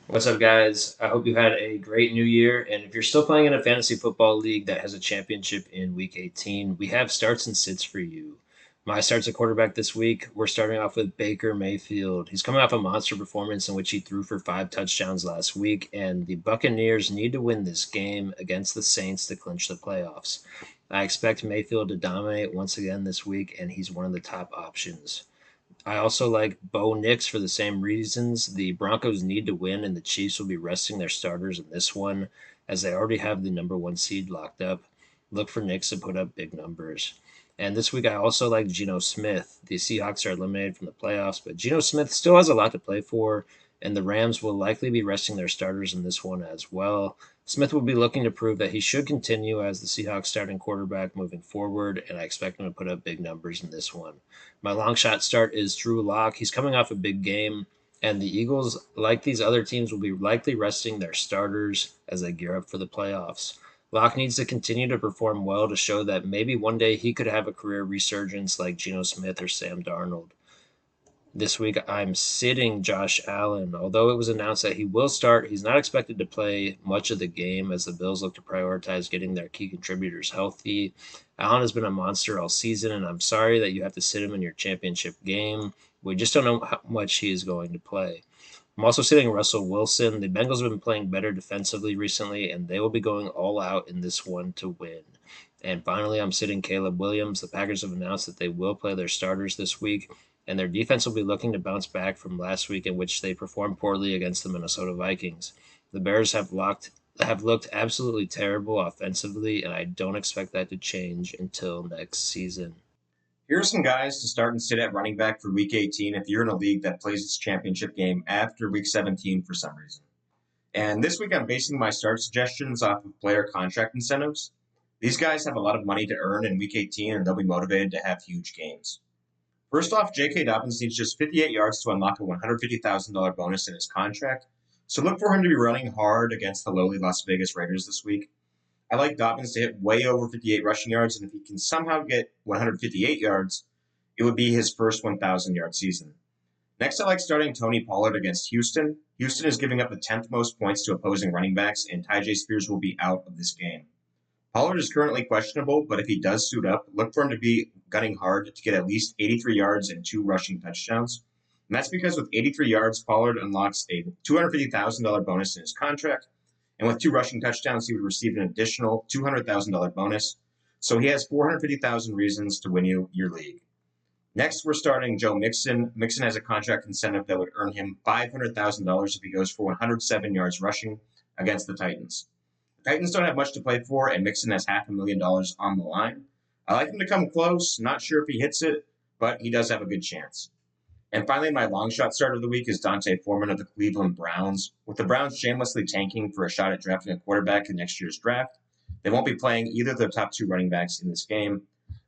What's up, guys? I hope you had a great new year. And if you're still playing in a fantasy football league that has a championship in week 18, we have starts and sits for you. My starts at quarterback this week, we're starting off with Baker Mayfield. He's coming off a monster performance in which he threw for 5 touchdowns last week, and the Buccaneers need to win this game against the Saints to clinch the playoffs. I expect Mayfield to dominate once again this week, and he's one of the top options. I also like Bo Nix for the same reasons. The Broncos need to win, and the Chiefs will be resting their starters in this one, as they already have the number one seed locked up. Look for Nix to put up big numbers. And this week, I also like Geno Smith. The Seahawks are eliminated from the playoffs, but Geno Smith still has a lot to play for, and the Rams will likely be resting their starters in this one as well. Smith will be looking to prove that he should continue as the Seahawks starting quarterback moving forward, and I expect him to put up big numbers in this one. My long shot start is Drew Lock. He's coming off a big game, and the Eagles, like these other teams, will be likely resting their starters as they gear up for the playoffs. Locke needs to continue to perform well to show that maybe one day he could have a career resurgence like Geno Smith or Sam Darnold. This week, I'm sitting Josh Allen. Although it was announced that he will start, he's not expected to play much of the game as the Bills look to prioritize getting their key contributors healthy. Allen has been a monster all season, and I'm sorry that you have to sit him in your championship game. We just don't know how much he is going to play. I'm also sitting Russell Wilson. The Bengals have been playing better defensively recently, and they will be going all out in this one to win. And finally, I'm sitting Caleb Williams. The Packers have announced that they will play their starters this week, and their defense will be looking to bounce back from last week, in which they performed poorly against the Minnesota Vikings. The Bears have looked absolutely terrible offensively, and I don't expect that to change until next season. Here are some guys to start and sit at running back for week 18 if you're in a league that plays its championship game after week 17 for some reason. And this week I'm basing my start suggestions off of player contract incentives. These guys have a lot of money to earn in week 18 and they'll be motivated to have huge games. First off, J.K. Dobbins needs just 58 yards to unlock a $150,000 bonus in his contract, so look for him to be running hard against the lowly Las Vegas Raiders this week. I like Dobbins to hit way over 58 rushing yards, and if he can somehow get 158 yards, it would be his first 1,000-yard season. Next, I like starting Tony Pollard against Houston. Houston is giving up the 10th most points to opposing running backs, and Tyjae Spears will be out of this game. Pollard is currently questionable, but if he does suit up, look for him to be gunning hard to get at least 83 yards and 2 rushing touchdowns. And that's because with 83 yards, Pollard unlocks a $250,000 bonus in his contract, and with 2 rushing touchdowns, he would receive an additional $200,000 bonus. So he has 450,000 reasons to win you your league. Next, we're starting Joe Mixon. Mixon has a contract incentive that would earn him $500,000 if he goes for 107 yards rushing against the Titans. The Titans don't have much to play for, and Mixon has $500,000 on the line. I like him to come close. Not sure if he hits it, but he does have a good chance. And finally, my long shot start of the week is Dante Foreman of the Cleveland Browns. With the Browns shamelessly tanking for a shot at drafting a quarterback in next year's draft, they won't be playing either of the top two running backs in this game.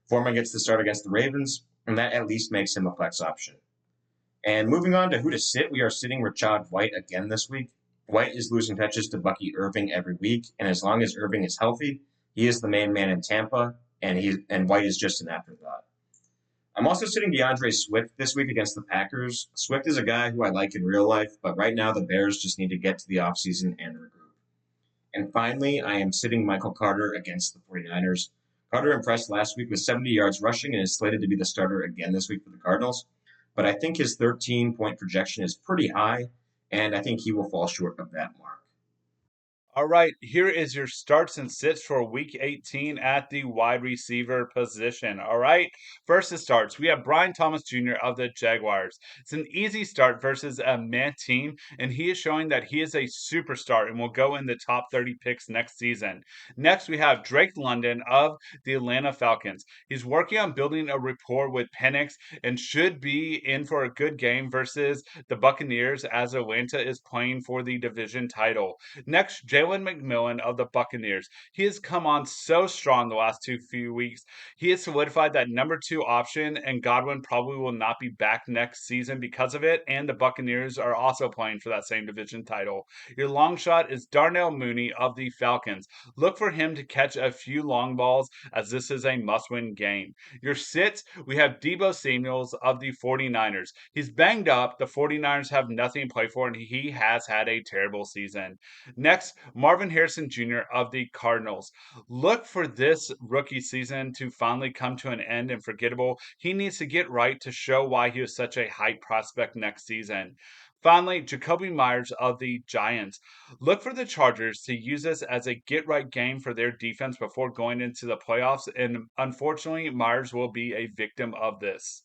Foreman gets the start against the Ravens, and that at least makes him a flex option. And moving on to who to sit, we are sitting Rashad White again this week. White is losing touches to Bucky Irving every week, and as long as Irving is healthy, he is the main man in Tampa, and White is just an afterthought. I'm also sitting DeAndre Swift this week against the Packers. Swift is a guy who I like in real life, but right now the Bears just need to get to the offseason and regroup. And finally, I am sitting Michael Carter against the 49ers. Carter impressed last week with 70 yards rushing and is slated to be the starter again this week for the Cardinals. But I think his 13-point projection is pretty high, and I think he will fall short of that mark. All right, here is your starts and sits for week 18 at the wide receiver position. All right, first it starts. We have Brian Thomas Jr. of the Jaguars. It's an easy start versus a man team, and he is showing that he is a superstar and will go in the top 30 picks next season. Next, we have Drake London of the Atlanta Falcons. He's working on building a rapport with Penix and should be in for a good game versus the Buccaneers as Atlanta is playing for the division title. Next, Jalen Jalen McMillan of the Buccaneers. He has come on so strong the last few weeks. He has solidified that number 2 option, and Godwin probably will not be back next season because of it, and the Buccaneers are also playing for that same division title. Your long shot is Darnell Mooney of the Falcons. Look for him to catch a few long balls, as this is a must-win game. Your sits, we have Deebo Samuels of the 49ers. He's banged up. The 49ers have nothing to play for, and he has had a terrible season. Next, Marvin Harrison Jr. of the Cardinals. Look for this rookie season to finally come to an end and forgettable. He needs to get right to show why he was such a hype prospect next season. Finally, Jacoby Myers of the Giants. Look for the Chargers to use this as a get-right game for their defense before going into the playoffs, and unfortunately, Myers will be a victim of this.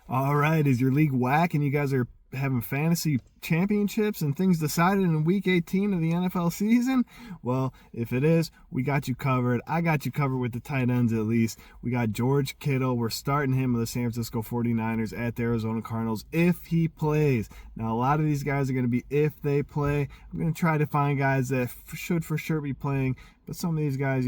All right, is your league whack and you guys are having fantasy championships and things decided in week 18 of the NFL season? Well, if it is, we got you covered. I got you covered with the tight ends at least. We got George Kittle. We're starting him with the San Francisco 49ers at the Arizona Cardinals if he plays. Now, a lot of these guys are going to be if they play. I'm going to try to find guys that should for sure be playing, but some of these guys,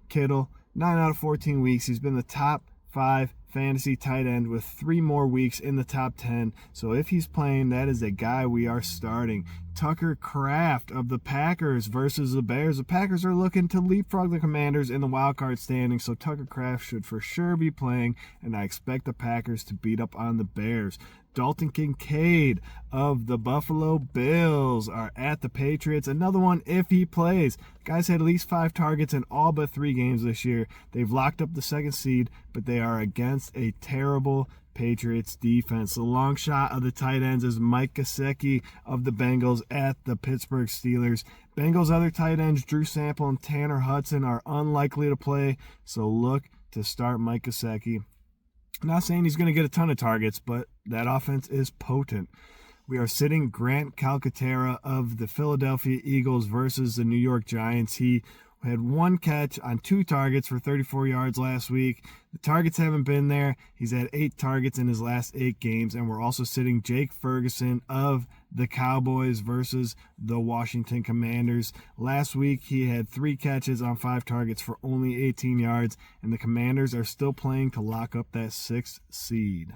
Kittle, 9 out of 14 weeks. He's been the top 5 fantasy tight end with 3 more weeks in the top 10. So if he's playing, that is a guy we are starting. Tucker Kraft of the Packers versus the Bears. The Packers are looking to leapfrog the Commanders in the wild card standing, so Tucker Kraft should for sure be playing, and I expect the Packers to beat up on the Bears. Dalton Kincaid of the Buffalo Bills are at the Patriots. Another one if he plays. The guy's had at least 5 targets in all but 3 games this year. They've locked up the 2nd seed, but they are against a terrible Patriots defense. The long shot of the tight ends is Mike Gesicki of the Bengals at the Pittsburgh Steelers. Bengals' other tight ends, Drew Sample and Tanner Hudson, are unlikely to play, so look to start Mike Gesicki. I'm not saying he's going to get a ton of targets, but that offense is potent. We are sitting Grant Calcaterra of the Philadelphia Eagles versus the New York Giants. He had 1 catch on 2 targets for 34 yards last week. The targets haven't been there. He's had 8 targets in his last 8 games. And we're also sitting Jake Ferguson of the Cowboys versus the Washington Commanders. Last week, he had 3 catches on 5 targets for only 18 yards. And the Commanders are still playing to lock up that 6th seed.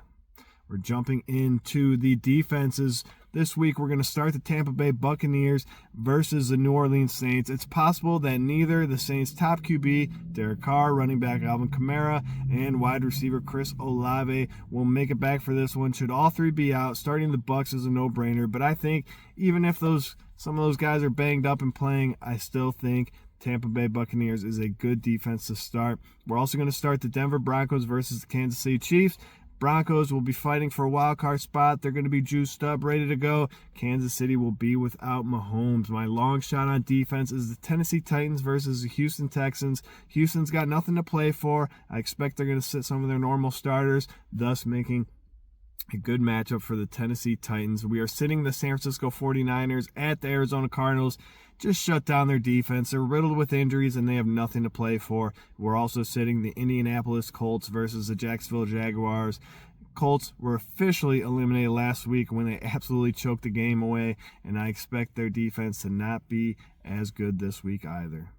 We're jumping into the defenses. This week, we're going to start the Tampa Bay Buccaneers versus the New Orleans Saints. It's possible that neither the Saints' top QB, Derek Carr, running back Alvin Kamara, and wide receiver Chris Olave will make it back for this one. Should all 3 be out, starting the Bucs is a no-brainer. But I think even if some of those guys are banged up and playing, I still think Tampa Bay Buccaneers is a good defense to start. We're also going to start the Denver Broncos versus the Kansas City Chiefs. Broncos will be fighting for a wild card spot. They're going to be juiced up, ready to go. Kansas City will be without Mahomes. My long shot on defense is the Tennessee Titans versus the Houston Texans. Houston's got nothing to play for. I expect they're going to sit some of their normal starters, thus making a good matchup for the Tennessee Titans. We are sitting the San Francisco 49ers at the Arizona Cardinals. Just shut down their defense. They're riddled with injuries and they have nothing to play for. We're also sitting the Indianapolis Colts versus the Jacksonville Jaguars. Colts were officially eliminated last week when they absolutely choked the game away, and I expect their defense to not be as good this week either.